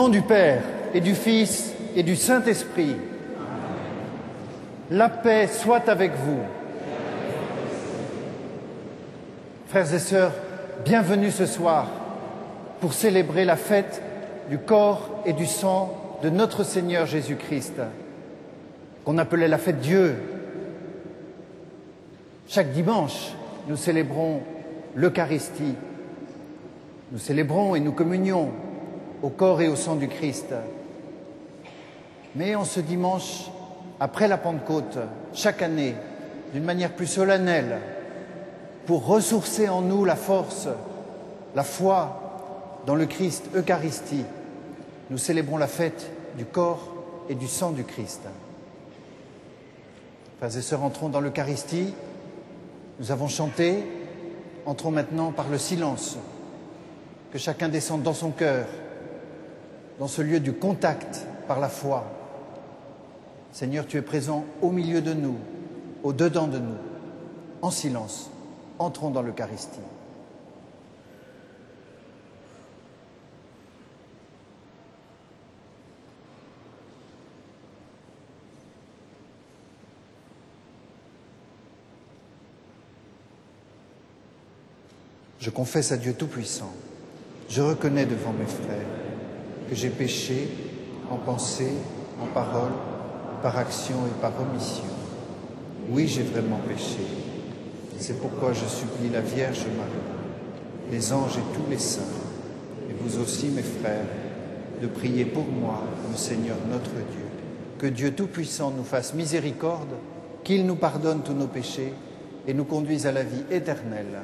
nom du Père et du Fils et du Saint-Esprit, la paix soit avec vous. Frères et sœurs, bienvenue ce soir pour célébrer la fête du corps et du sang de notre Seigneur Jésus-Christ, qu'on appelait la fête Dieu. Chaque dimanche, nous célébrons l'Eucharistie. Nous célébrons et nous communions au corps et au sang du Christ. Mais en ce dimanche, après la Pentecôte, chaque année, d'une manière plus solennelle, pour ressourcer en nous la force, la foi dans le Christ, Eucharistie, nous célébrons la fête du corps et du sang du Christ. Frères et sœurs, entrons dans l'Eucharistie. Nous avons chanté, entrons maintenant par le silence. Que chacun descende dans son cœur, dans ce lieu du contact par la foi. Seigneur, tu es présent au milieu de nous, au-dedans de nous. En silence, entrons dans l'Eucharistie. Je confesse à Dieu Tout-Puissant, je reconnais devant mes frères que j'ai péché en pensée, en parole, par action et par omission. Oui, j'ai vraiment péché. C'est pourquoi je supplie la Vierge Marie, les anges et tous les saints, et vous aussi, mes frères, de prier pour moi, le Seigneur notre Dieu. Que Dieu Tout-Puissant nous fasse miséricorde, qu'il nous pardonne tous nos péchés et nous conduise à la vie éternelle.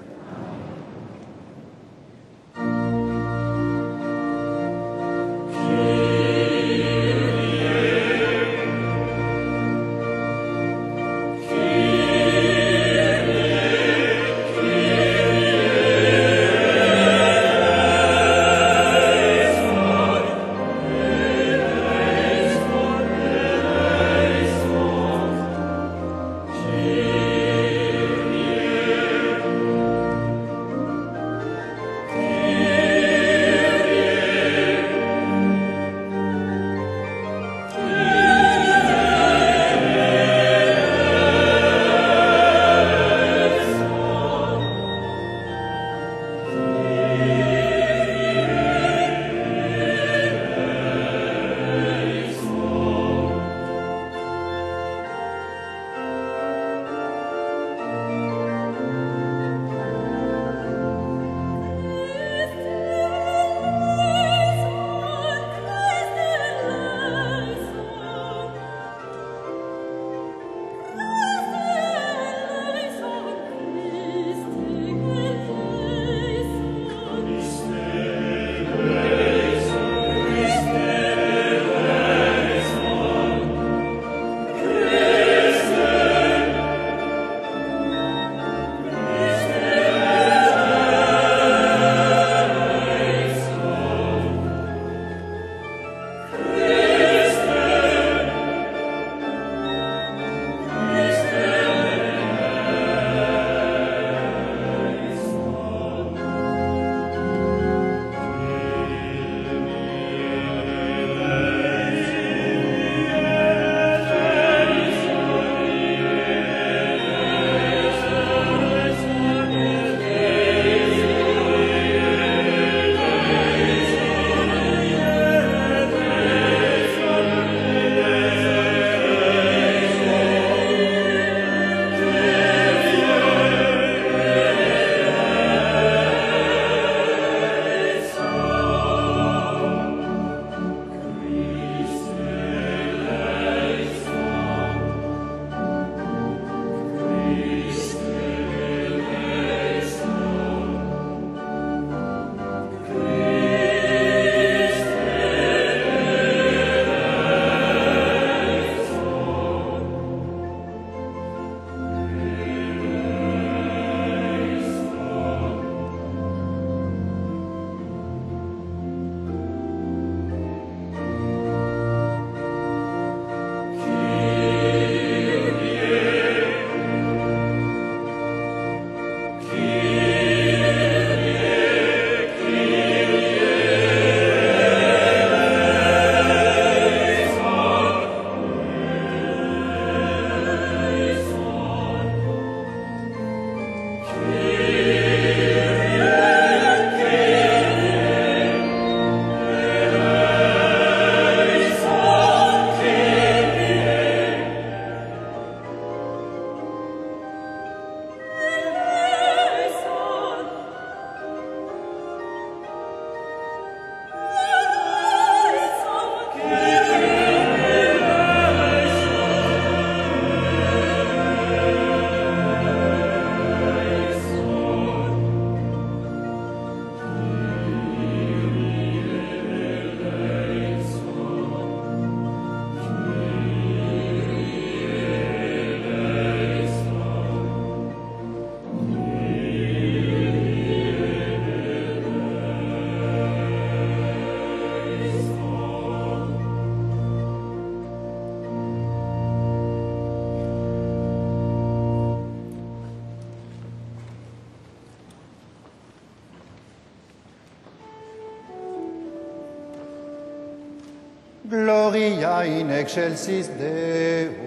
Gloria in excelsis Deo.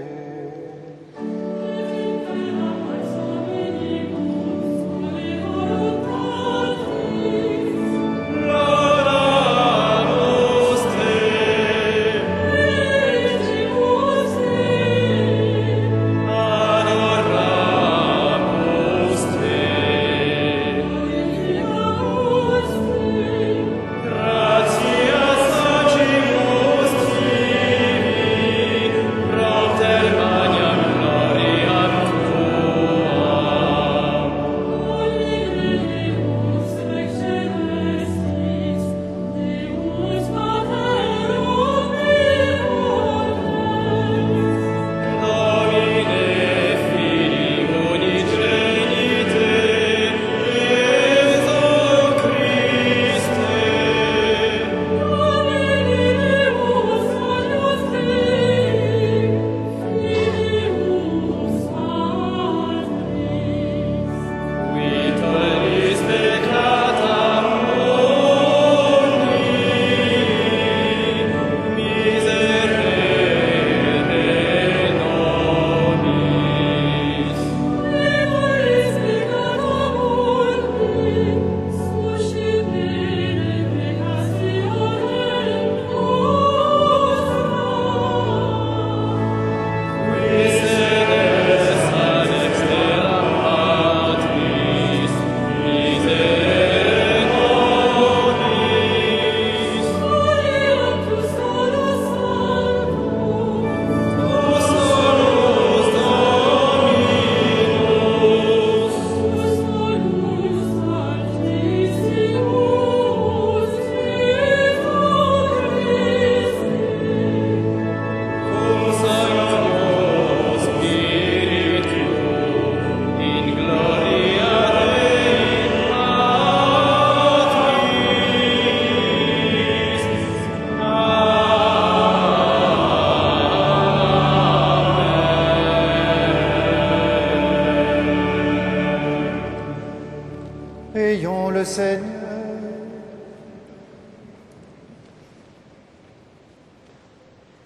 Prions le Seigneur.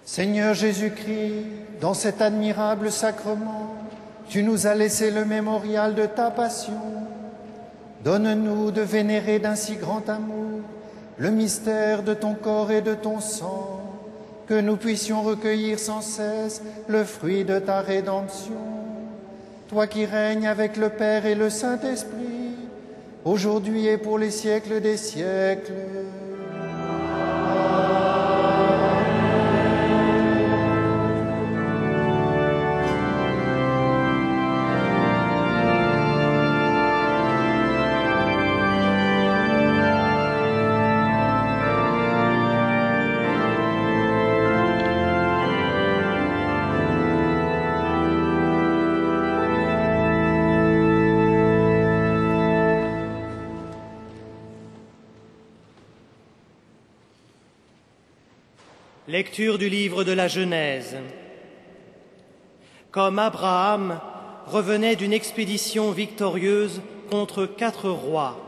Seigneur Jésus-Christ, dans cet admirable sacrement, tu nous as laissé le mémorial de ta passion. Donne-nous de vénérer d'un si grand amour le mystère de ton corps et de ton sang, que nous puissions recueillir sans cesse le fruit de ta rédemption. Toi qui règnes avec le Père et le Saint-Esprit, aujourd'hui et pour les siècles des siècles. Lecture du livre de la Genèse. Comme Abraham revenait d'une expédition victorieuse contre 4 rois,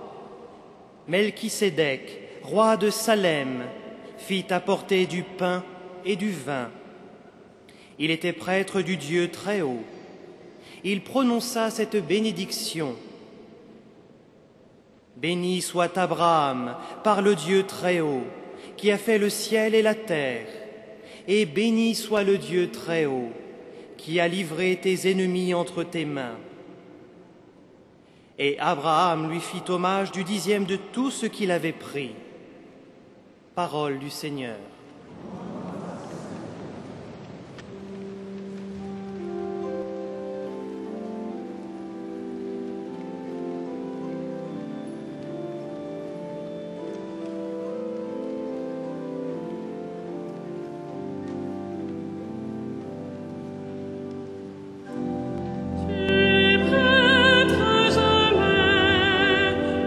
Melchisédek, roi de Salem, fit apporter du pain et du vin. Il était prêtre du Dieu Très-Haut. Il prononça cette bénédiction. Béni soit Abraham par le Dieu Très-Haut, qui a fait le ciel et la terre, et béni soit le Dieu Très-Haut, qui a livré tes ennemis entre tes mains. Et Abraham lui fit hommage du 10e de tout ce qu'il avait pris. Parole du Seigneur.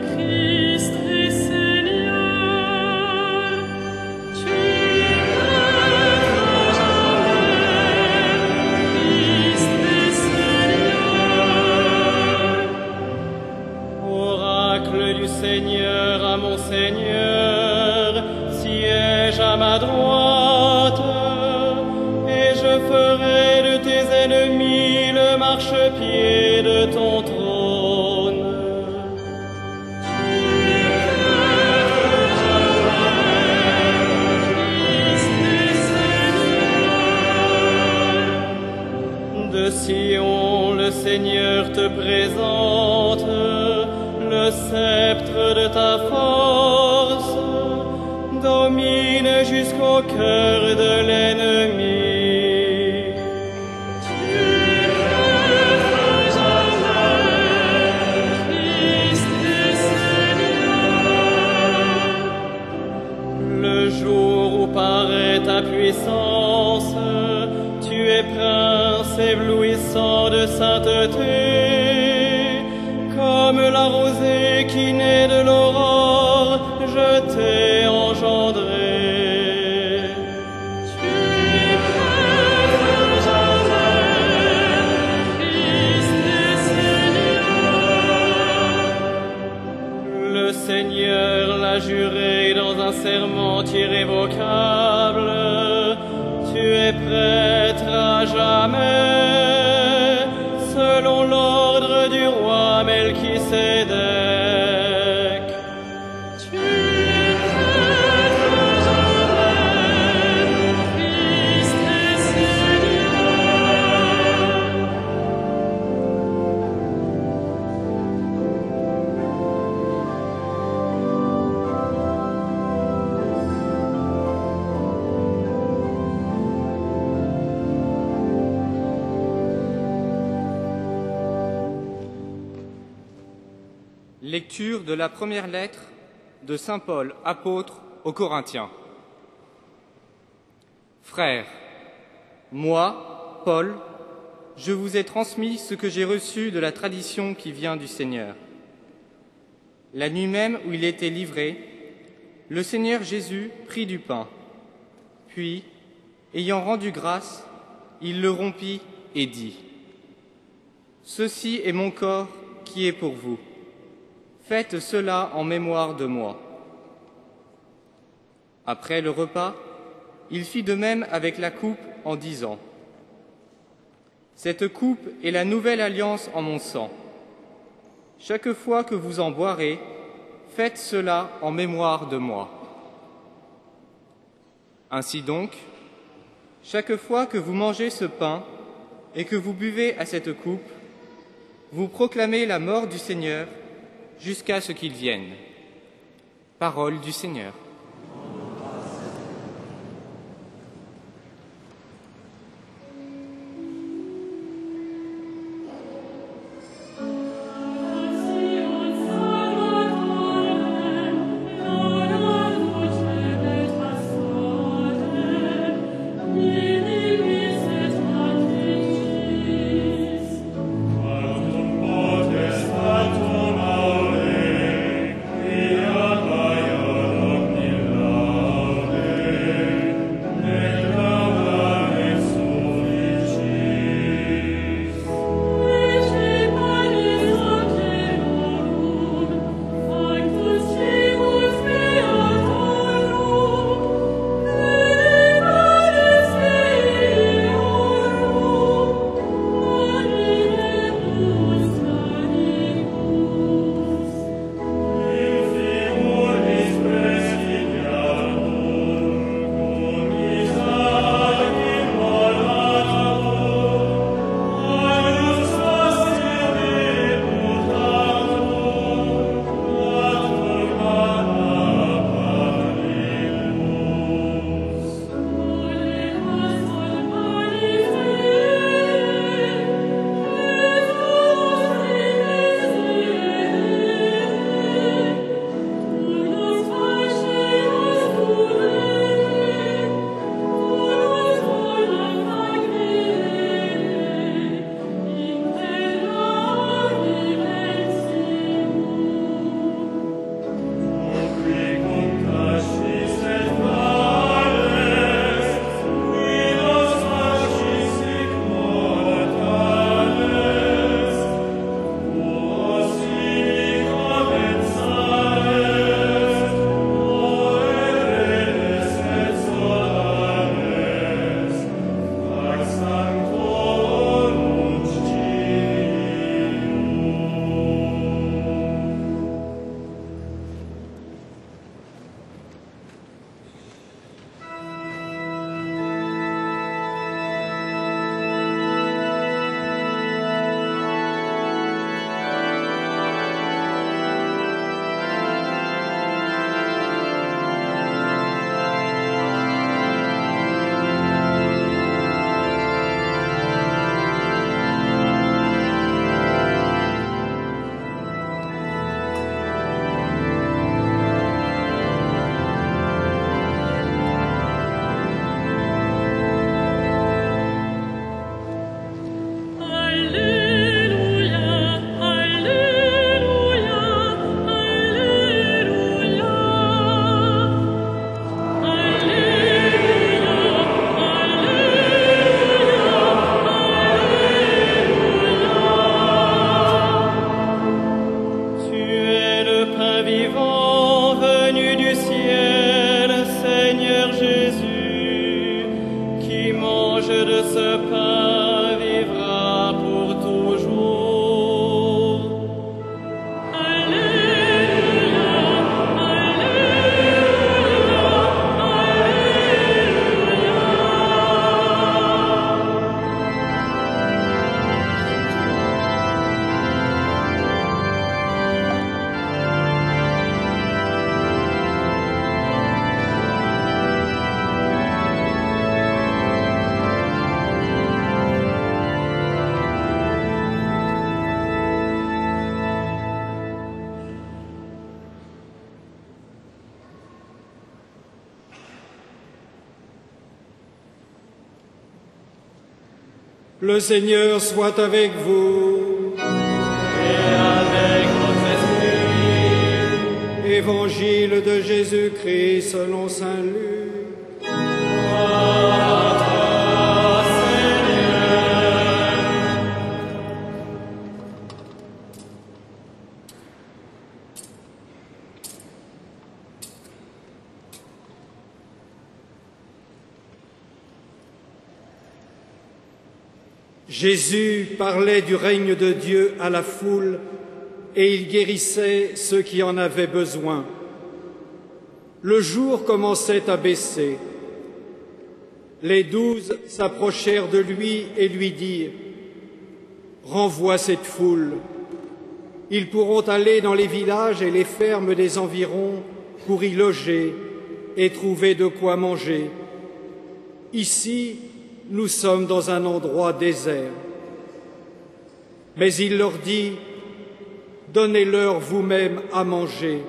Christ est Seigneur, tu pied de ton trône. De Sion, le Seigneur te présente le sceptre de ta force, domine jusqu'au cœur de l'ennemi. Le jour où paraît ta puissance, tu es prince éblouissant de sainteté, comme la rosée qui naît de l'aurore, je t'ai engendré. Le Seigneur l'a juré dans un serment irrévocable, tu es prêtre à jamais, selon l'ordre du roi Melchisédek. Tu es prêtre à jamais, Christ est Lecture de la première lettre de saint Paul, apôtre aux Corinthiens. Frères, moi, Paul, je vous ai transmis ce que j'ai reçu de la tradition qui vient du Seigneur. La nuit même où il était livré, le Seigneur Jésus prit du pain, puis, ayant rendu grâce, il le rompit et dit : « Ceci est mon corps qui est pour vous. Faites cela en mémoire de moi. » Après le repas, il fit de même avec la coupe en disant : « Cette coupe est la nouvelle alliance en mon sang. Chaque fois que vous en boirez, faites cela en mémoire de moi. Ainsi donc, chaque fois que vous mangez ce pain et que vous buvez à cette coupe, vous proclamez la mort du Seigneur jusqu'à ce qu'il vienne. » Parole du Seigneur. Potestatum aurea, quia Gaia omnia Le Seigneur soit avec vous. Et avec votre esprit. Évangile de Jésus-Christ selon saint Luc. Jésus parlait du règne de Dieu à la foule et il guérissait ceux qui en avaient besoin. Le jour commençait à baisser. Les 12 s'approchèrent de lui et lui dirent « Renvoie cette foule. Ils pourront aller dans les villages et les fermes des environs pour y loger et trouver de quoi manger. Ici, nous sommes dans un endroit désert. » Mais il leur dit, « Donnez-leur vous-même à manger. »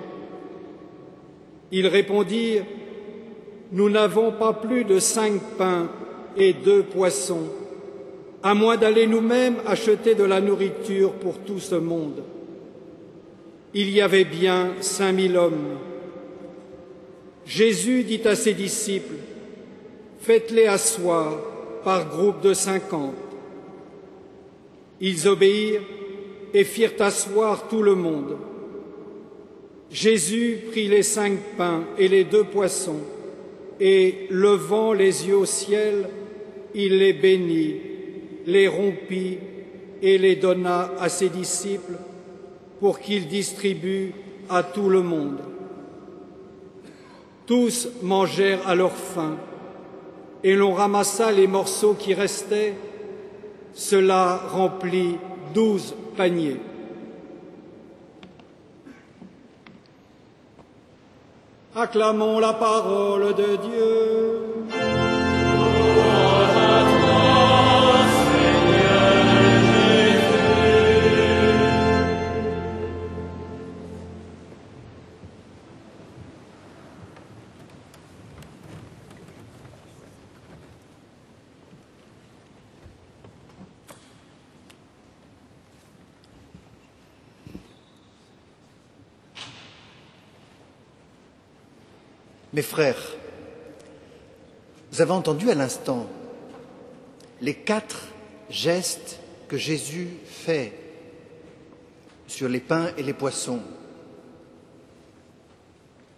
Ils répondirent, « Nous n'avons pas plus de 5 pains et 2 poissons, à moins d'aller nous-mêmes acheter de la nourriture pour tout ce monde. » Il y avait bien 5000 hommes. Jésus dit à ses disciples, « Faites-les asseoir par groupe de 50. » Ils obéirent et firent asseoir tout le monde. Jésus prit les 5 pains et les 2 poissons, et, levant les yeux au ciel, il les bénit, les rompit et les donna à ses disciples pour qu'ils distribuent à tout le monde. Tous mangèrent à leur faim, et l'on ramassa les morceaux qui restaient. Cela remplit 12 paniers. Acclamons la parole de Dieu. Gloire à toi, Seigneur Jésus. Mes frères, vous avez entendu à l'instant les 4 gestes que Jésus fait sur les pains et les poissons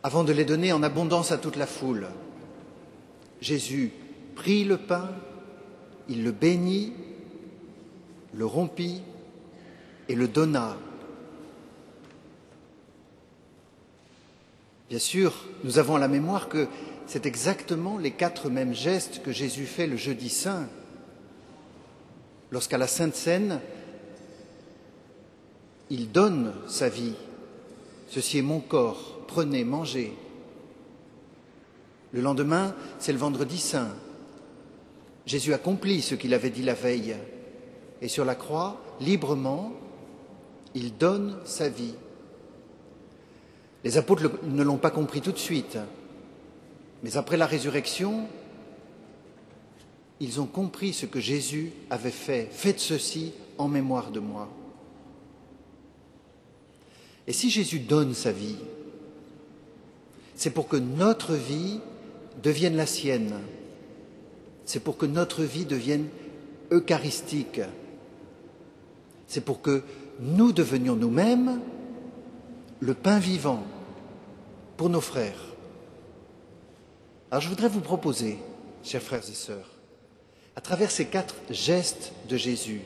avant de les donner en abondance à toute la foule. Jésus prit le pain, il le bénit, le rompit et le donna. Bien sûr, nous avons à la mémoire que c'est exactement les 4 mêmes gestes que Jésus fait le jeudi saint, lorsqu'à la Sainte Seine, il donne sa vie. Ceci est mon corps, prenez, mangez. Le lendemain, c'est le vendredi saint. Jésus accomplit ce qu'il avait dit la veille, et sur la croix, librement, il donne sa vie. Les apôtres ne l'ont pas compris tout de suite, mais après la résurrection, ils ont compris ce que Jésus avait fait. Faites ceci en mémoire de moi. Et si Jésus donne sa vie, c'est pour que notre vie devienne la sienne. C'est pour que notre vie devienne eucharistique. C'est pour que nous devenions nous-mêmes le pain vivant pour nos frères. Alors je voudrais vous proposer, chers frères et sœurs, à travers ces 4 gestes de Jésus,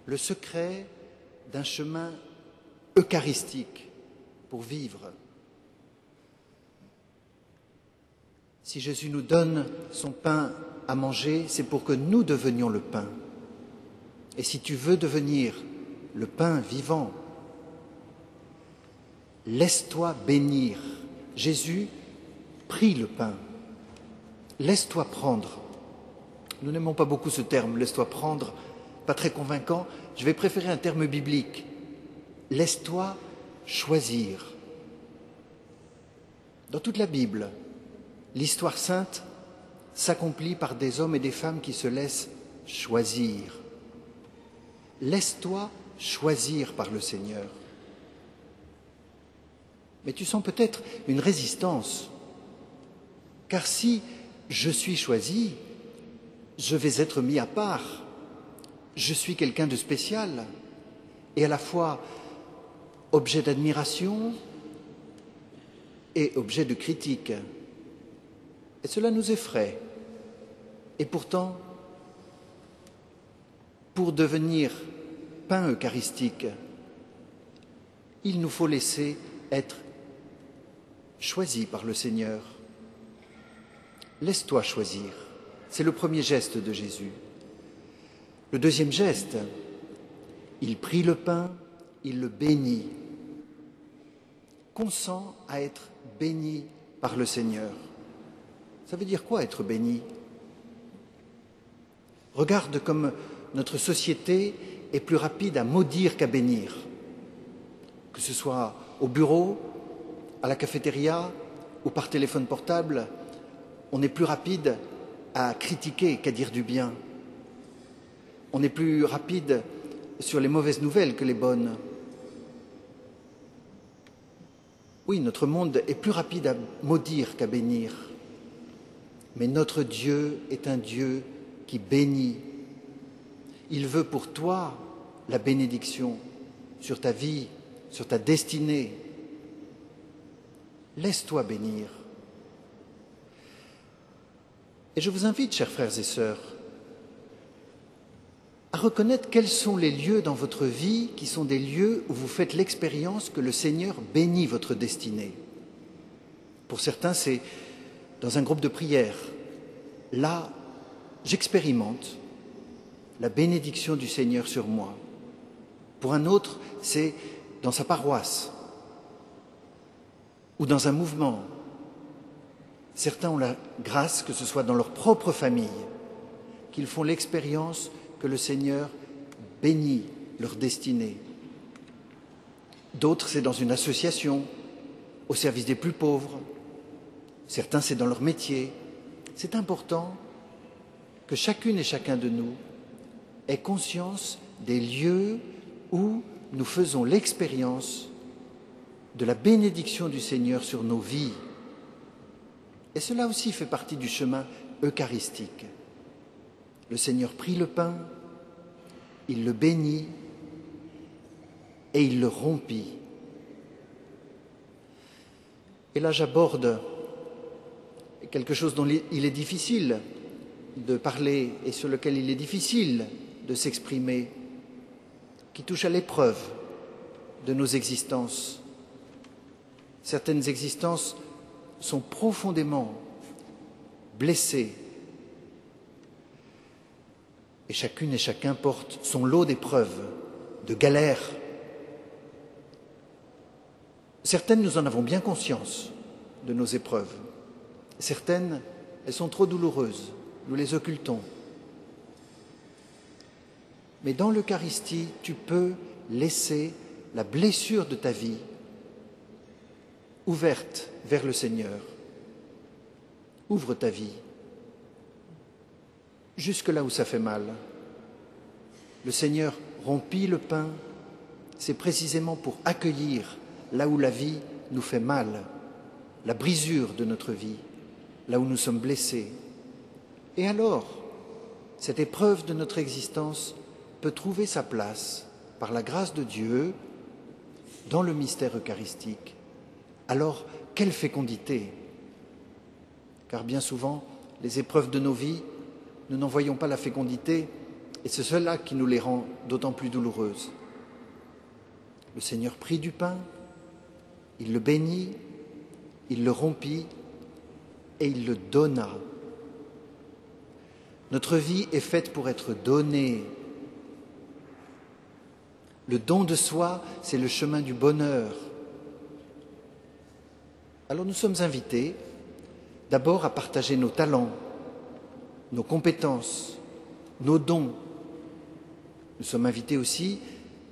le secret d'un chemin eucharistique pour vivre. Si Jésus nous donne son pain à manger, c'est pour que nous devenions le pain. Et si tu veux devenir le pain vivant, laisse-toi bénir. Jésus prit le pain. Laisse-toi prendre. Nous n'aimons pas beaucoup ce terme, laisse-toi prendre, pas très convaincant. Je vais préférer un terme biblique. Laisse-toi choisir. Dans toute la Bible, l'histoire sainte s'accomplit par des hommes et des femmes qui se laissent choisir. Laisse-toi choisir par le Seigneur. Mais tu sens peut-être une résistance, car si je suis choisi, je vais être mis à part. Je suis quelqu'un de spécial et à la fois objet d'admiration et objet de critique. Et cela nous effraie. Et pourtant, pour devenir pain eucharistique, il nous faut laisser être choisi par le Seigneur. Laisse-toi choisir. C'est le premier geste de Jésus. Le deuxième geste, il prit le pain, il le bénit. Consent à être béni par le Seigneur. Ça veut dire quoi être béni? Regarde comme notre société est plus rapide à maudire qu'à bénir. Que ce soit au bureau, à la cafétéria ou par téléphone portable, on est plus rapide à critiquer qu'à dire du bien. On est plus rapide sur les mauvaises nouvelles que les bonnes. Oui, notre monde est plus rapide à maudire qu'à bénir. Mais notre Dieu est un Dieu qui bénit. Il veut pour toi la bénédiction sur ta vie, sur ta destinée. Laisse-toi bénir. Et je vous invite, chers frères et sœurs, à reconnaître quels sont les lieux dans votre vie qui sont des lieux où vous faites l'expérience que le Seigneur bénit votre destinée. Pour certains, c'est dans un groupe de prière. Là, j'expérimente la bénédiction du Seigneur sur moi. Pour un autre, c'est dans sa paroisse ou dans un mouvement. Certains ont la grâce, que ce soit dans leur propre famille, qu'ils font l'expérience que le Seigneur bénit leur destinée. D'autres, c'est dans une association, au service des plus pauvres. Certains, c'est dans leur métier. C'est important que chacune et chacun de nous ait conscience des lieux où nous faisons l'expérience de la bénédiction du Seigneur sur nos vies. Et cela aussi fait partie du chemin eucharistique. Le Seigneur prit le pain, il le bénit et il le rompit. Et là, j'aborde quelque chose dont il est difficile de parler et sur lequel il est difficile de s'exprimer, qui touche à l'épreuve de nos existences. Certaines existences sont profondément blessées et chacune et chacun porte son lot d'épreuves, de galères. Certaines, nous en avons bien conscience de nos épreuves. Certaines, elles sont trop douloureuses, nous les occultons. Mais dans l'Eucharistie, tu peux laisser la blessure de ta vie ouverte vers le Seigneur. Ouvre ta vie, jusque là où ça fait mal. Le Seigneur rompit le pain, c'est précisément pour accueillir là où la vie nous fait mal, la brisure de notre vie, là où nous sommes blessés. Et alors, cette épreuve de notre existence peut trouver sa place, par la grâce de Dieu, dans le mystère eucharistique. Alors, quelle fécondité! Car bien souvent, les épreuves de nos vies, nous n'en voyons pas la fécondité, et c'est cela qui nous les rend d'autant plus douloureuses. Le Seigneur prit du pain, il le bénit, il le rompit, et il le donna. Notre vie est faite pour être donnée. Le don de soi, c'est le chemin du bonheur. Alors nous sommes invités d'abord à partager nos talents, nos compétences, nos dons. Nous sommes invités aussi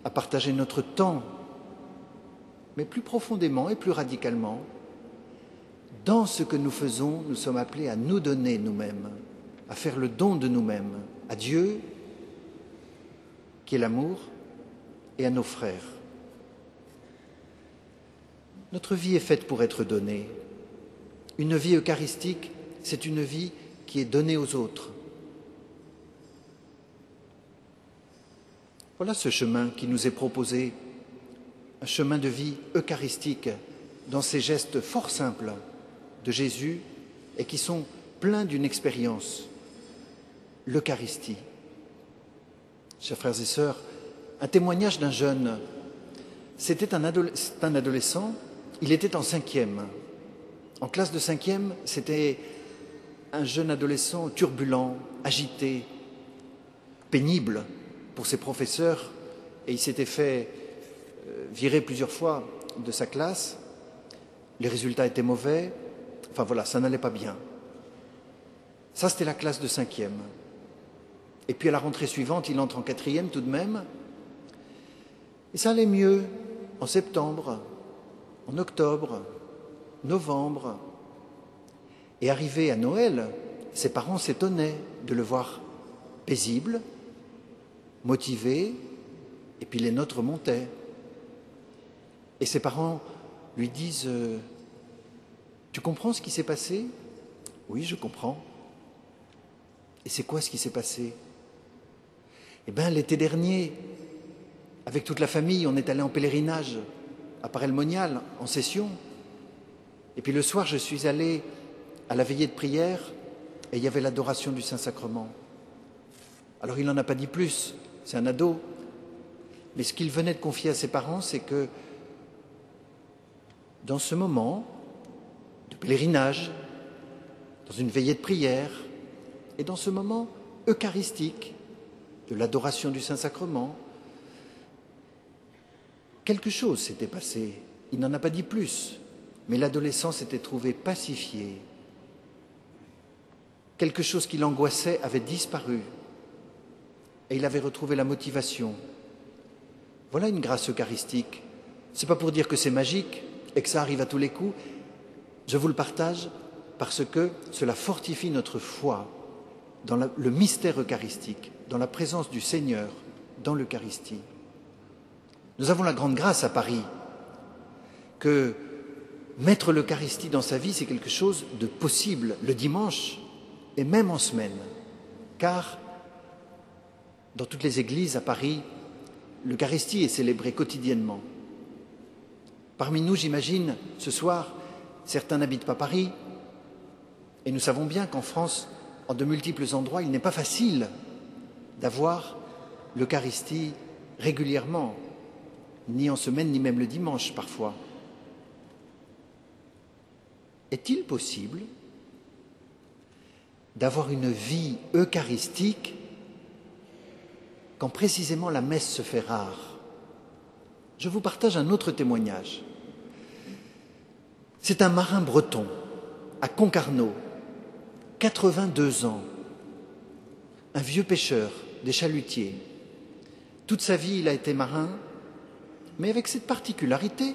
à partager notre temps, mais plus profondément et plus radicalement, dans ce que nous faisons, nous sommes appelés à nous donner nous-mêmes, à faire le don de nous-mêmes. à Dieu, qui est l'amour, et à nos frères. Notre vie est faite pour être donnée. Une vie eucharistique, c'est une vie qui est donnée aux autres. Voilà ce chemin qui nous est proposé, un chemin de vie eucharistique dans ces gestes fort simples de Jésus et qui sont pleins d'une expérience, l'Eucharistie. Chers frères et sœurs, un témoignage d'un jeune, c'était un adolescent, il était en 5e. En classe de 5e, c'était un jeune adolescent turbulent, agité, pénible pour ses professeurs, et il s'était fait virer plusieurs fois de sa classe. Les résultats étaient mauvais, enfin voilà, ça n'allait pas bien. Ça, c'était la classe de 5e. Et puis à la rentrée suivante, il entre en 4e tout de même, et ça allait mieux en septembre, en octobre, novembre. Et arrivé à Noël, ses parents s'étonnaient de le voir paisible, motivé, et puis les notes remontaient. Et ses parents lui disent « Tu comprends ce qui s'est passé ?»« Oui, je comprends. » Et c'est quoi ce qui s'est passé ? Eh bien, l'été dernier, avec toute la famille, on est allé en pèlerinage à Paray-le-Monial, en session. Et puis le soir, je suis allé à la veillée de prière et il y avait l'adoration du Saint-Sacrement. Alors il n'en a pas dit plus, c'est un ado. Mais ce qu'il venait de confier à ses parents, c'est que dans ce moment de pèlerinage, dans une veillée de prière, et dans ce moment eucharistique de l'adoration du Saint-Sacrement, quelque chose s'était passé. Il n'en a pas dit plus, mais l'adolescent s'était trouvé pacifié. Quelque chose qui l'angoissait avait disparu et il avait retrouvé la motivation. Voilà une grâce eucharistique. Ce n'est pas pour dire que c'est magique et que ça arrive à tous les coups. Je vous le partage parce que cela fortifie notre foi dans le mystère eucharistique, dans la présence du Seigneur dans l'Eucharistie. Nous avons la grande grâce à Paris que mettre l'Eucharistie dans sa vie, c'est quelque chose de possible le dimanche et même en semaine, car dans toutes les églises à Paris, l'Eucharistie est célébrée quotidiennement. Parmi nous, j'imagine, ce soir, certains n'habitent pas Paris, et nous savons bien qu'en France, en de multiples endroits, il n'est pas facile d'avoir l'Eucharistie régulièrement, ni en semaine, ni même le dimanche parfois. Est-il possible d'avoir une vie eucharistique quand précisément la messe se fait rare? Je vous partage un autre témoignage. C'est un marin breton à Concarneau, 82 ans, un vieux pêcheur, des chalutiers. Toute sa vie, il a été marin, mais avec cette particularité,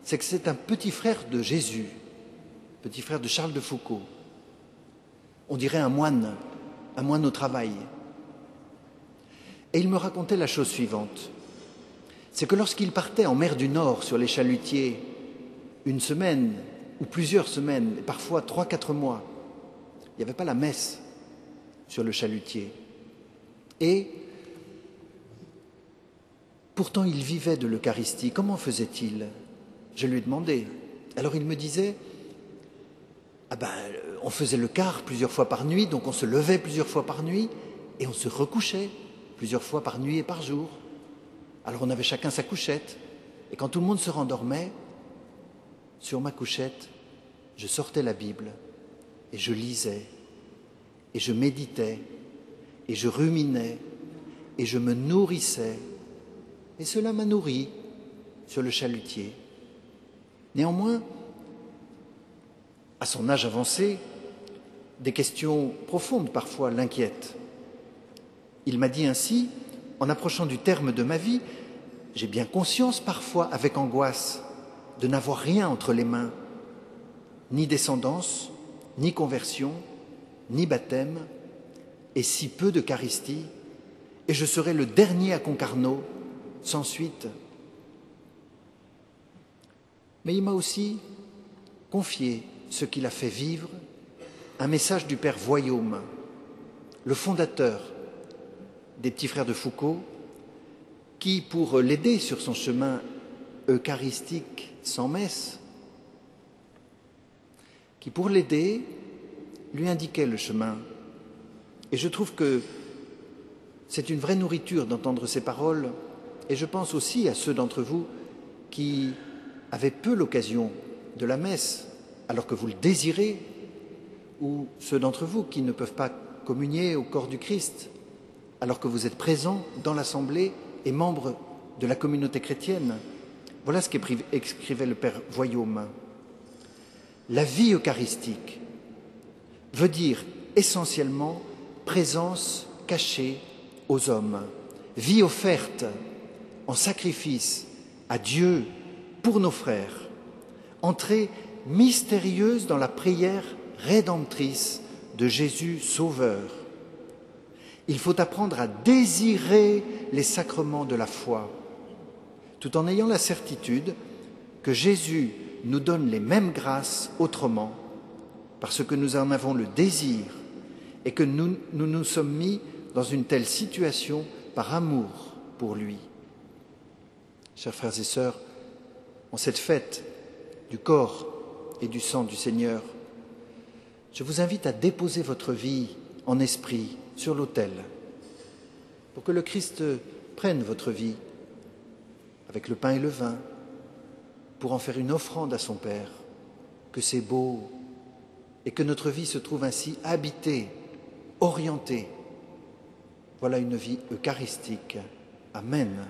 c'est que c'est un petit frère de Jésus, petit frère de Charles de Foucauld. On dirait un moine au travail. Et il me racontait la chose suivante. C'est que lorsqu'il partait en mer du Nord sur les chalutiers, une semaine ou plusieurs semaines, et parfois 3-4 mois, il n'y avait pas la messe sur le chalutier. Et pourtant, il vivait de l'Eucharistie. Comment faisait-il? Je lui ai demandé. Alors il me disait, on faisait le quart plusieurs fois par nuit, donc on se levait plusieurs fois par nuit, et on se recouchait plusieurs fois par nuit et par jour. Alors on avait chacun sa couchette, et quand tout le monde se rendormait, sur ma couchette, je sortais la Bible, et je lisais, et je méditais, et je ruminais, et je me nourrissais, et cela m'a nourri sur le chalutier. Néanmoins, à son âge avancé, des questions profondes parfois l'inquiètent. Il m'a dit ainsi, en approchant du terme de ma vie, j'ai bien conscience parfois, avec angoisse, de n'avoir rien entre les mains, ni descendance, ni conversion, ni baptême, et si peu d'Eucharistie, et je serai le dernier à Concarneau, sans suite. Mais il m'a aussi confié ce qu'il a fait vivre, un message du Père Voyaume, le fondateur des Petits Frères de Foucault, qui, pour l'aider sur son chemin eucharistique sans messe, qui, pour l'aider, lui indiquait le chemin. Et je trouve que c'est une vraie nourriture d'entendre ces paroles, et je pense aussi à ceux d'entre vous qui avaient peu l'occasion de la messe, alors que vous le désirez, ou ceux d'entre vous qui ne peuvent pas communier au corps du Christ, alors que vous êtes présents dans l'Assemblée et membres de la communauté chrétienne. Voilà ce qu'écrivait le Père Voyaume. La vie eucharistique veut dire essentiellement présence cachée aux hommes, vie offerte en sacrifice à Dieu pour nos frères, entrée mystérieuse dans la prière rédemptrice de Jésus Sauveur. Il faut apprendre à désirer les sacrements de la foi, tout en ayant la certitude que Jésus nous donne les mêmes grâces autrement, parce que nous en avons le désir et que nous nous sommes mis dans une telle situation par amour pour lui. Chers frères et sœurs, en cette fête du corps et du sang du Seigneur, je vous invite à déposer votre vie en esprit sur l'autel pour que le Christ prenne votre vie avec le pain et le vin pour en faire une offrande à son Père, que c'est beau et que notre vie se trouve ainsi habitée, orientée. Voilà une vie eucharistique. Amen.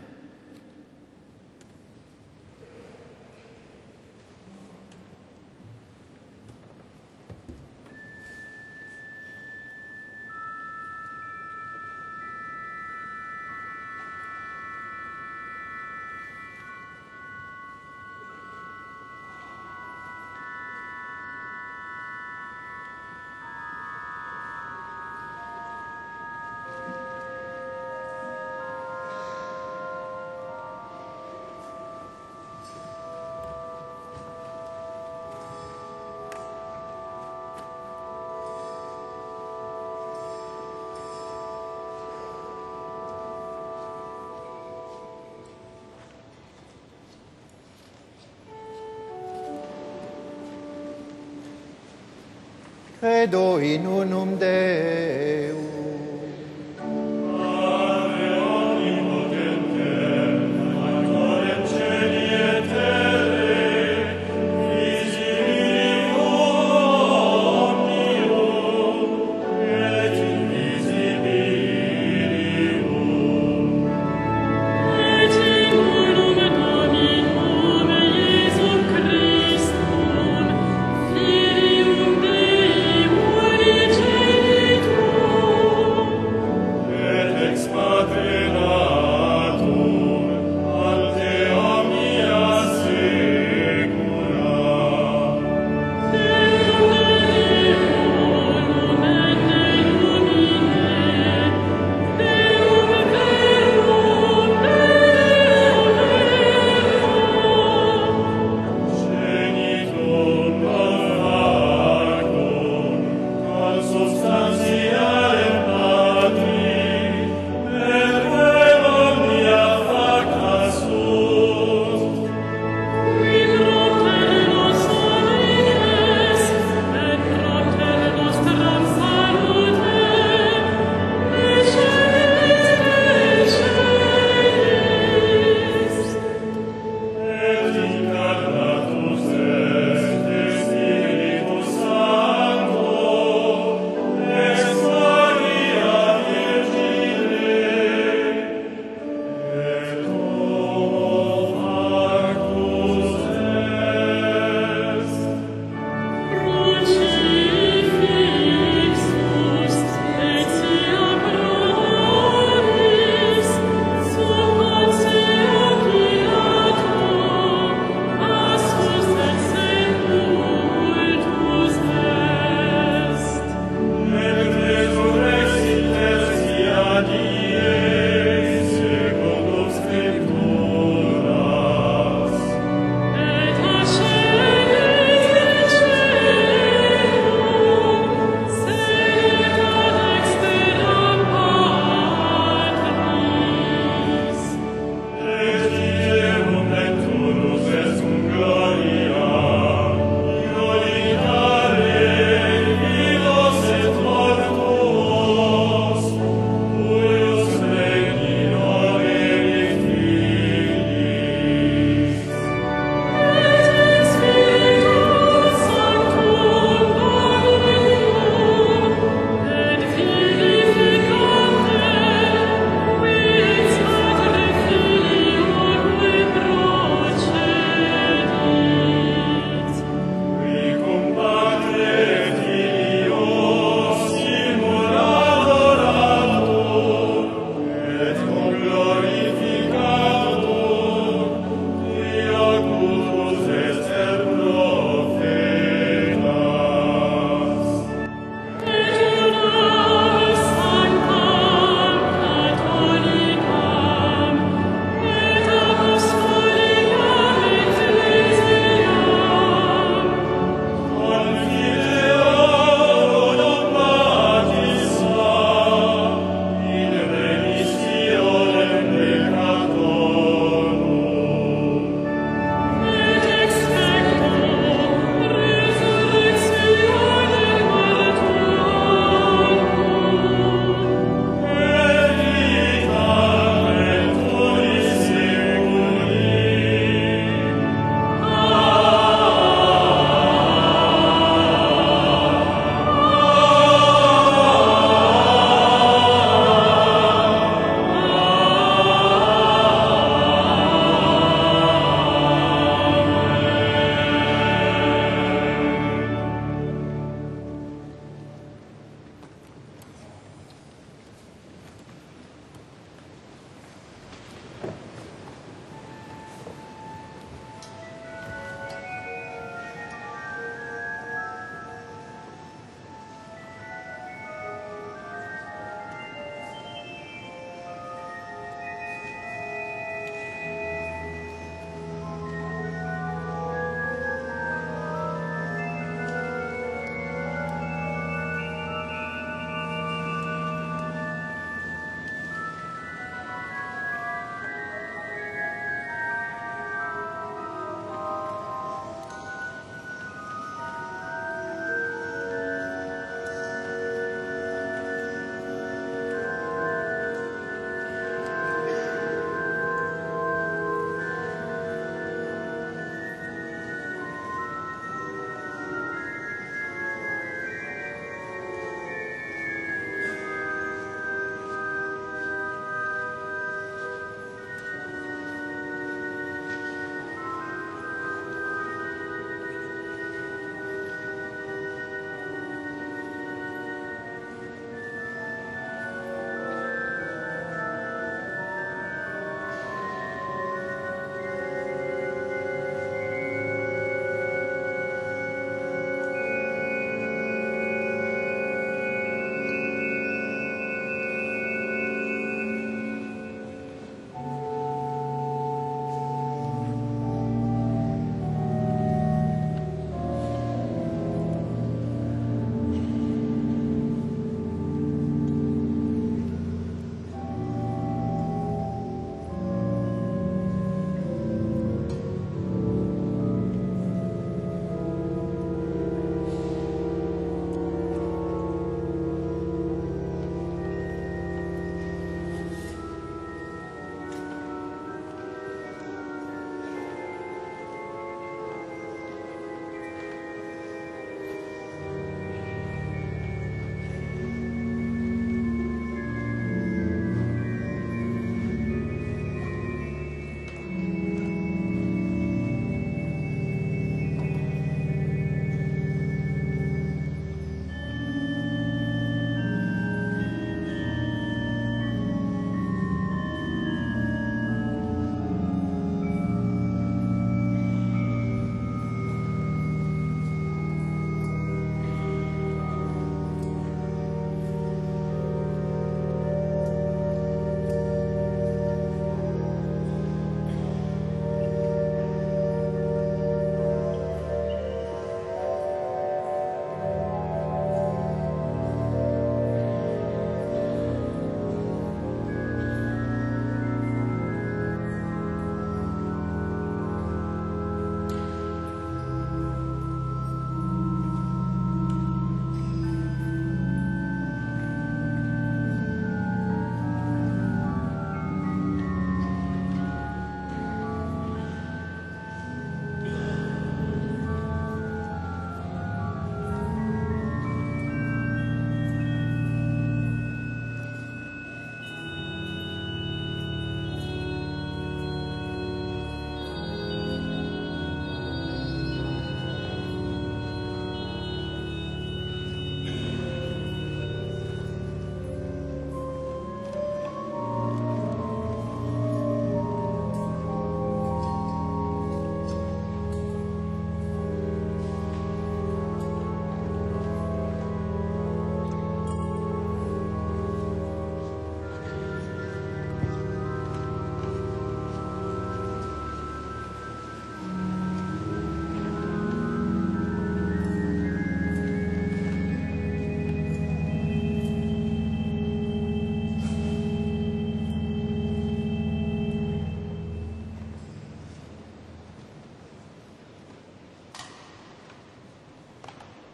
Credo in unum Deum. Filium Dei, unigenitum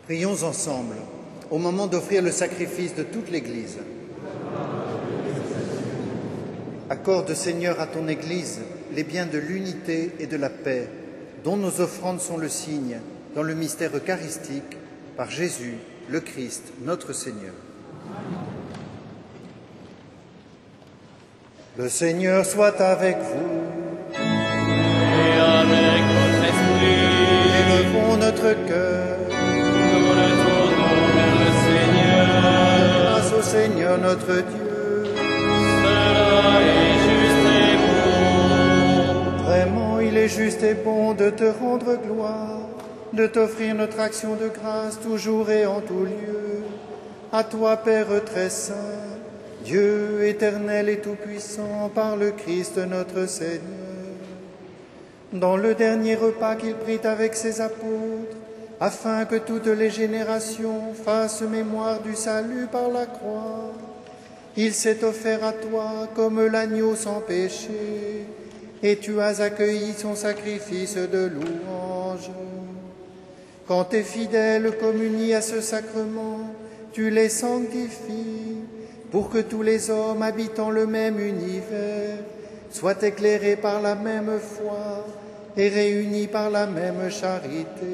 Prions ensemble au moment d'offrir le sacrifice de toute l'Église. Accorde, Seigneur, à ton Église les biens de l'unité et de la paix, dont nos offrandes sont le signe, dans le mystère eucharistique, par Jésus, le Christ, notre Seigneur. Le Seigneur soit avec vous. Et avec votre esprit. Élevons notre cœur. Nous le tournons vers le Seigneur. Grâce au Seigneur notre Dieu. Cela est juste et bon. Vraiment, il est juste et bon de te rendre gloire, de t'offrir notre action de grâce toujours et en tout lieu. À toi, Père très saint, Dieu éternel et tout-puissant, par le Christ notre Seigneur. Dans le dernier repas qu'il prit avec ses apôtres, afin que toutes les générations fassent mémoire du salut par la croix, il s'est offert à toi comme l'agneau sans péché, et tu as accueilli son sacrifice de louange. Quand tes fidèles communient à ce sacrement, tu les sanctifies, pour que tous les hommes habitant le même univers soient éclairés par la même foi et réunis par la même charité.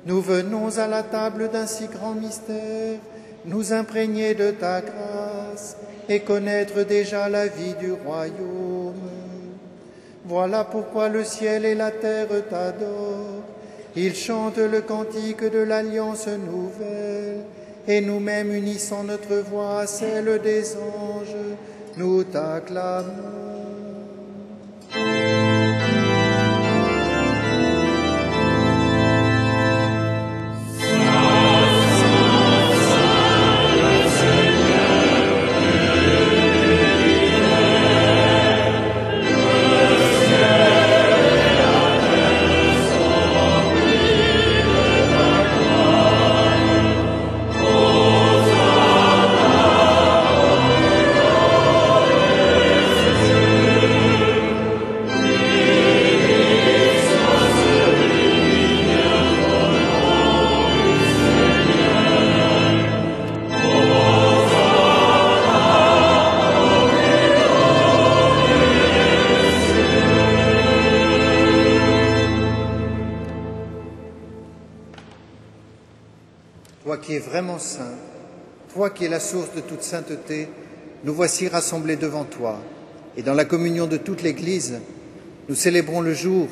Nous venons à la table d'un si grand mystère, nous imprégner de ta grâce et connaître déjà la vie du royaume. Voilà pourquoi le ciel et la terre t'adorent. Ils chantent le cantique de l'alliance nouvelle, et nous-mêmes unissant notre voix à celle des anges, nous t'acclamons. Toi qui es vraiment saint, toi qui es la source de toute sainteté, nous voici rassemblés devant toi. Et dans la communion de toute l'Église, nous célébrons le jour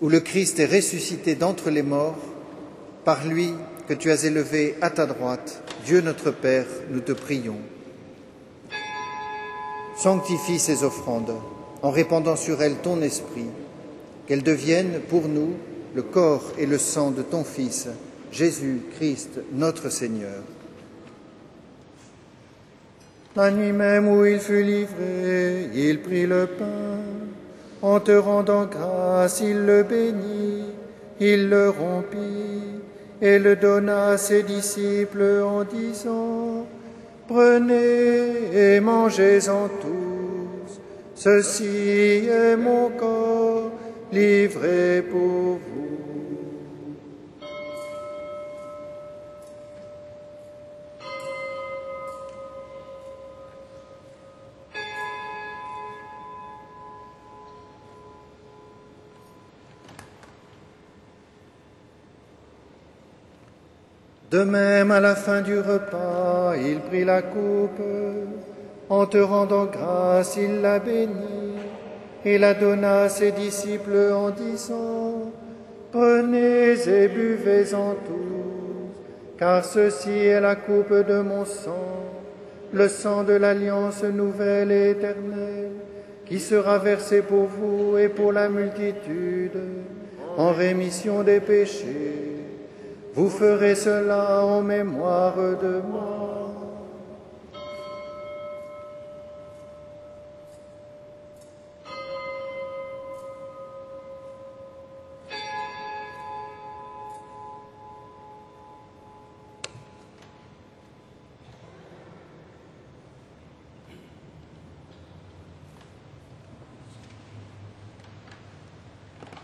où le Christ est ressuscité d'entre les morts, par lui que tu as élevé à ta droite. Dieu notre Père, nous te prions. Sanctifie ces offrandes en répandant sur elles ton esprit, qu'elles deviennent pour nous le corps et le sang de ton Fils, Jésus-Christ, notre Seigneur. La nuit même où il fut livré, il prit le pain. En te rendant grâce, il le bénit, il le rompit et le donna à ses disciples en disant : « Prenez et mangez-en tous, ceci est mon corps livré pour vous. » De même, à la fin du repas, il prit la coupe. En te rendant grâce, il la bénit et la donna à ses disciples en disant : « Prenez et buvez-en tous, car ceci est la coupe de mon sang, le sang de l'alliance nouvelle et éternelle, qui sera versé pour vous et pour la multitude, en rémission des péchés. Vous ferez cela en mémoire de moi. »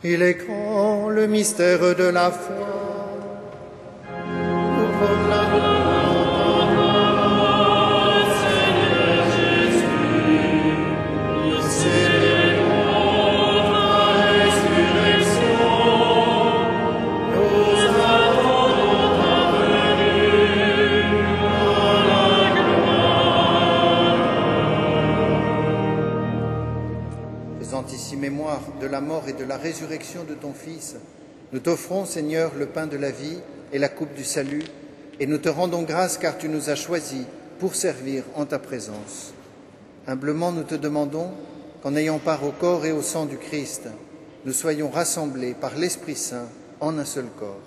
Il est grand le mystère de la foi. Ici mémoire de la mort et de la résurrection de ton Fils, nous t'offrons, Seigneur, le pain de la vie et la coupe du salut, et nous te rendons grâce car tu nous as choisis pour servir en ta présence. Humblement, nous te demandons qu'en ayant part au corps et au sang du Christ, nous soyons rassemblés par l'Esprit Saint en un seul corps.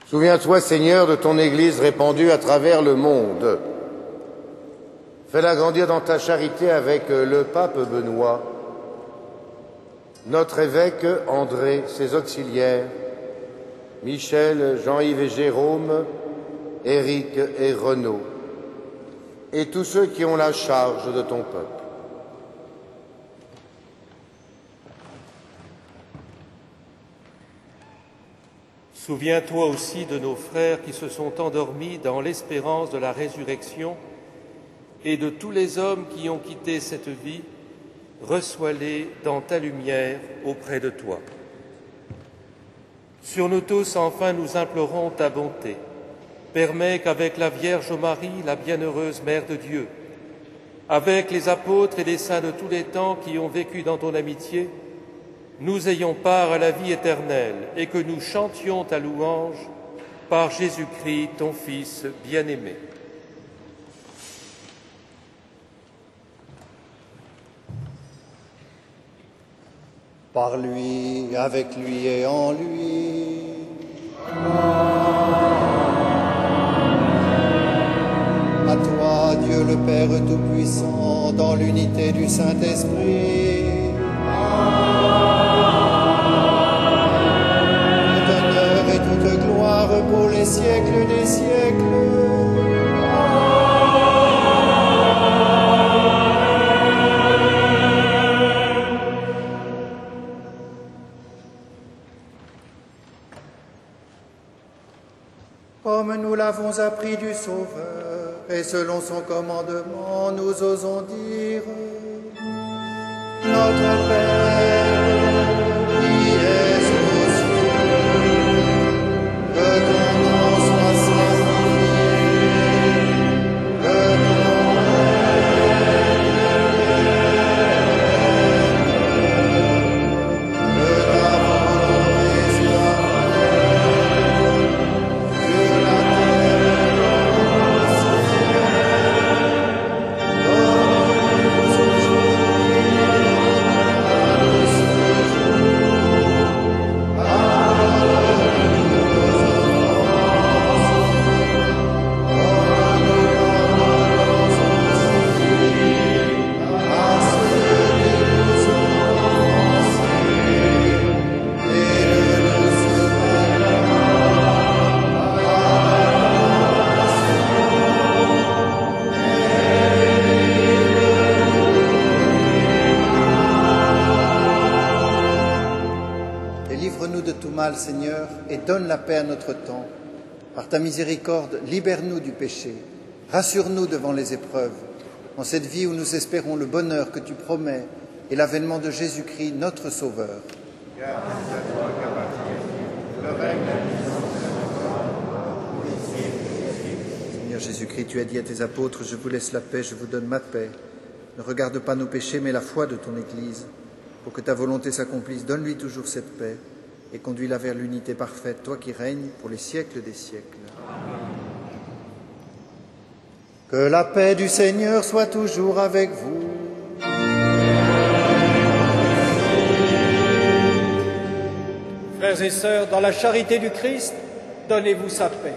Souviens-toi, Seigneur, de ton Église répandue à travers le monde. Fais-la grandir dans ta charité avec le pape Benoît, notre évêque André, ses auxiliaires, Michel, Jean-Yves et Jérôme, Éric et Renaud, et tous ceux qui ont la charge de ton peuple. Souviens-toi aussi de nos frères qui se sont endormis dans l'espérance de la résurrection et de tous les hommes qui ont quitté cette vie, reçois-les dans ta lumière auprès de toi. Sur nous tous, enfin, nous implorons ta bonté. Permets qu'avec la Vierge Marie, la bienheureuse Mère de Dieu, avec les apôtres et les saints de tous les temps qui ont vécu dans ton amitié, nous ayons part à la vie éternelle et que nous chantions ta louange par Jésus-Christ, ton Fils bien-aimé. Par lui, avec lui et en lui. À toi, Dieu le Père Tout-Puissant, dans l'unité du Saint-Esprit. Pour les siècles des siècles. Comme nous l'avons appris du Sauveur, et selon son commandement, nous osons dire: Notre Père, qui es aux cieux, que ton nom soit sanctifié, que ton règne vienne, que ta volonté soit faite sur la terre comme au ciel. Donne-nous aujourd'hui notre pain de ce jour. Pardonne-nous Délivre-nous de tout mal, Seigneur, et donne la paix à notre temps. Par ta miséricorde, libère-nous du péché. Rassure-nous devant les épreuves. En cette vie où nous espérons le bonheur que tu promets et l'avènement de Jésus-Christ, notre Sauveur. Seigneur Jésus-Christ, tu as dit à tes apôtres: je vous laisse la paix, je vous donne ma paix. Ne regarde pas nos péchés, mais la foi de ton Église. Pour que ta volonté s'accomplisse, donne-lui toujours cette paix et conduis-la vers l'unité parfaite, toi qui règnes pour les siècles des siècles. Que la paix du Seigneur soit toujours avec vous. Frères et sœurs, dans la charité du Christ, donnez-vous sa paix.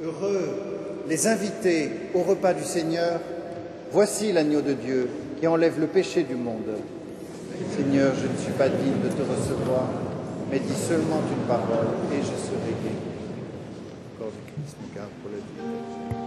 Heureux les invités au repas du Seigneur. Voici l'agneau de Dieu qui enlève le péché du monde. Seigneur, je ne suis pas digne de te recevoir, mais dis seulement une parole et je serai guéri. Corps du Christ nous garde pour la vie.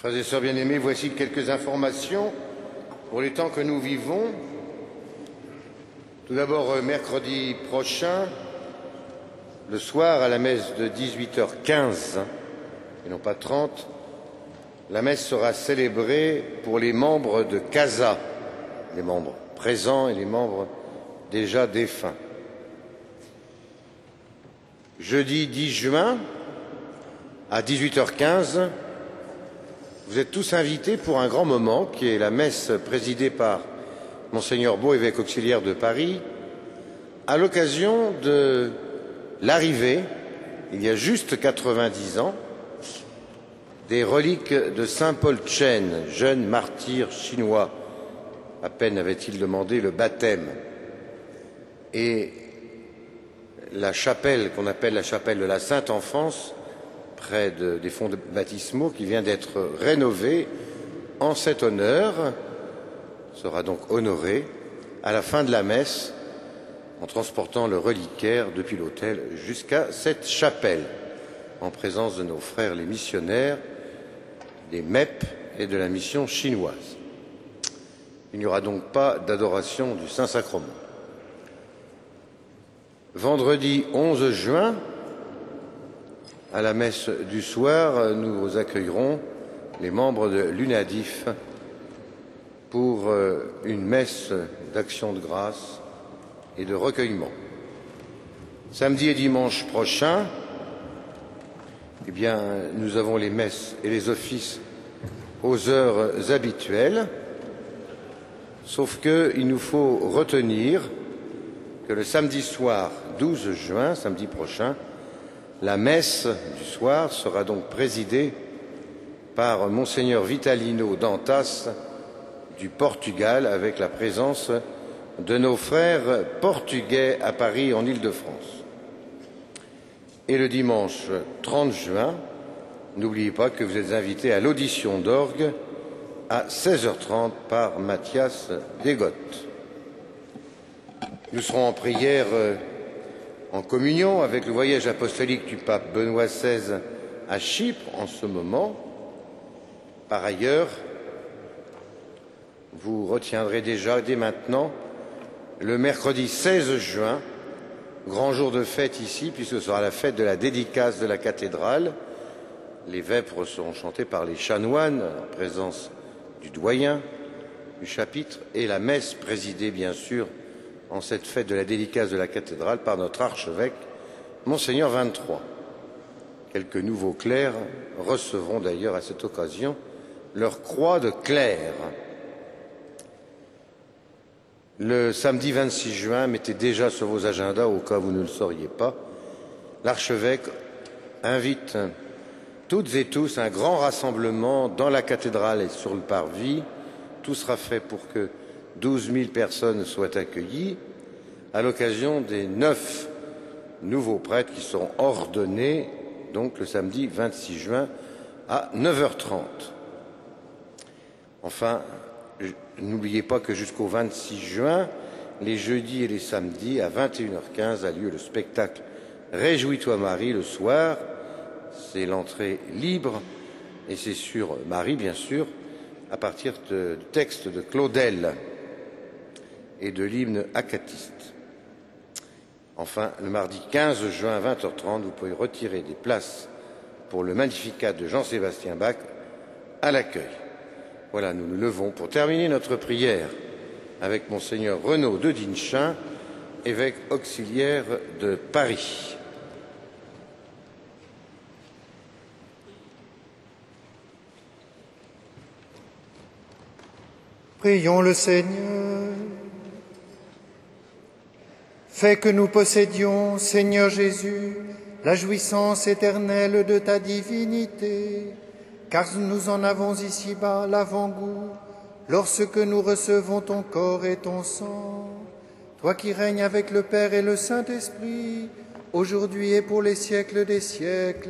Frères et sœurs bien-aimés, voici quelques informations pour les temps que nous vivons. Tout d'abord, mercredi prochain, le soir, à la messe de 18h15, et non pas 30, la messe sera célébrée pour les membres de CASA, les membres présents et les membres déjà défunts. Jeudi 10 juin, à 18h15, vous êtes tous invités pour un grand moment qui est la messe présidée par Monseigneur Beau, évêque auxiliaire de Paris, à l'occasion de l'arrivée, il y a juste 90 ans, des reliques de saint Paul Chen, jeune martyr chinois. À peine avait-il demandé le baptême. Et la chapelle qu'on appelle la chapelle de la Sainte Enfance, près des fonds baptismaux, qui vient d'être rénovée en cet honneur, sera donc honorée à la fin de la messe en transportant le reliquaire depuis l'autel jusqu'à cette chapelle, en présence de nos frères les missionnaires, des MEP et de la mission chinoise. Il n'y aura donc pas d'adoration du Saint-Sacrement. Vendredi 11 juin, à la messe du soir, nous accueillerons les membres de l'UNADIF pour une messe d'action de grâce et de recueillement. Samedi et dimanche prochain, eh bien, nous avons les messes et les offices aux heures habituelles, sauf qu'il nous faut retenir que le samedi soir 12 juin, samedi prochain, la messe du soir sera donc présidée par Monseigneur Vitalino Dantas du Portugal, avec la présence de nos frères portugais à Paris, en Île-de-France. Et le dimanche 30 juin, n'oubliez pas que vous êtes invités à l'audition d'orgue à 16h30 par Mathias Desgottes. Nous serons en prière en communion avec le voyage apostolique du pape Benoît XVI à Chypre en ce moment. Par ailleurs, vous retiendrez déjà dès maintenant le mercredi 16 juin, grand jour de fête ici, puisque ce sera la fête de la dédicace de la cathédrale. Les vêpres seront chantées par les chanoines en présence du doyen du chapitre et la messe présidée bien sûr en cette fête de la dédicace de la cathédrale par notre archevêque, Monseigneur 23. Quelques nouveaux clercs recevront d'ailleurs à cette occasion leur croix de clerc. Le samedi 26 juin, mettez déjà sur vos agendas au cas où vous ne le sauriez pas, l'archevêque invite toutes et tous à un grand rassemblement dans la cathédrale et sur le parvis. Tout sera fait pour que 12 000 personnes soient accueillies à l'occasion des 9 nouveaux prêtres qui seront ordonnés donc le samedi 26 juin à 9h30. Enfin, n'oubliez pas que jusqu'au 26 juin, les jeudis et les samedis à 21h15 a lieu le spectacle Réjouis-toi Marie le soir. C'est l'entrée libre et c'est sur Marie bien sûr, à partir du texte de Claudel et de l'hymne acatiste. Enfin, le mardi 15 juin à 20h30, vous pouvez retirer des places pour le Magnificat de Jean-Sébastien Bach à l'accueil. Voilà, nous nous levons pour terminer notre prière avec Monseigneur Renaud de Dinchin, évêque auxiliaire de Paris. Prions le Seigneur. Fais que nous possédions, Seigneur Jésus, la jouissance éternelle de ta divinité, car nous en avons ici-bas l'avant-goût, lorsque nous recevons ton corps et ton sang. Toi qui règnes avec le Père et le Saint-Esprit, aujourd'hui et pour les siècles des siècles.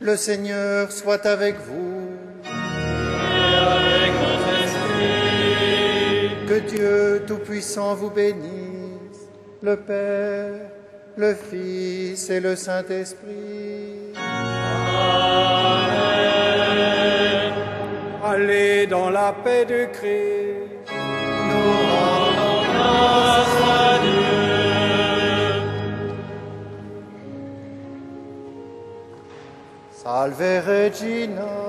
Le Seigneur soit avec vous. Et avec votre esprit. Que Dieu Tout-Puissant vous bénisse, le Père, le Fils et le Saint-Esprit. Amen. Allez dans la paix de Christ. Nous rendons Grâce à Dieu. Salve Regina.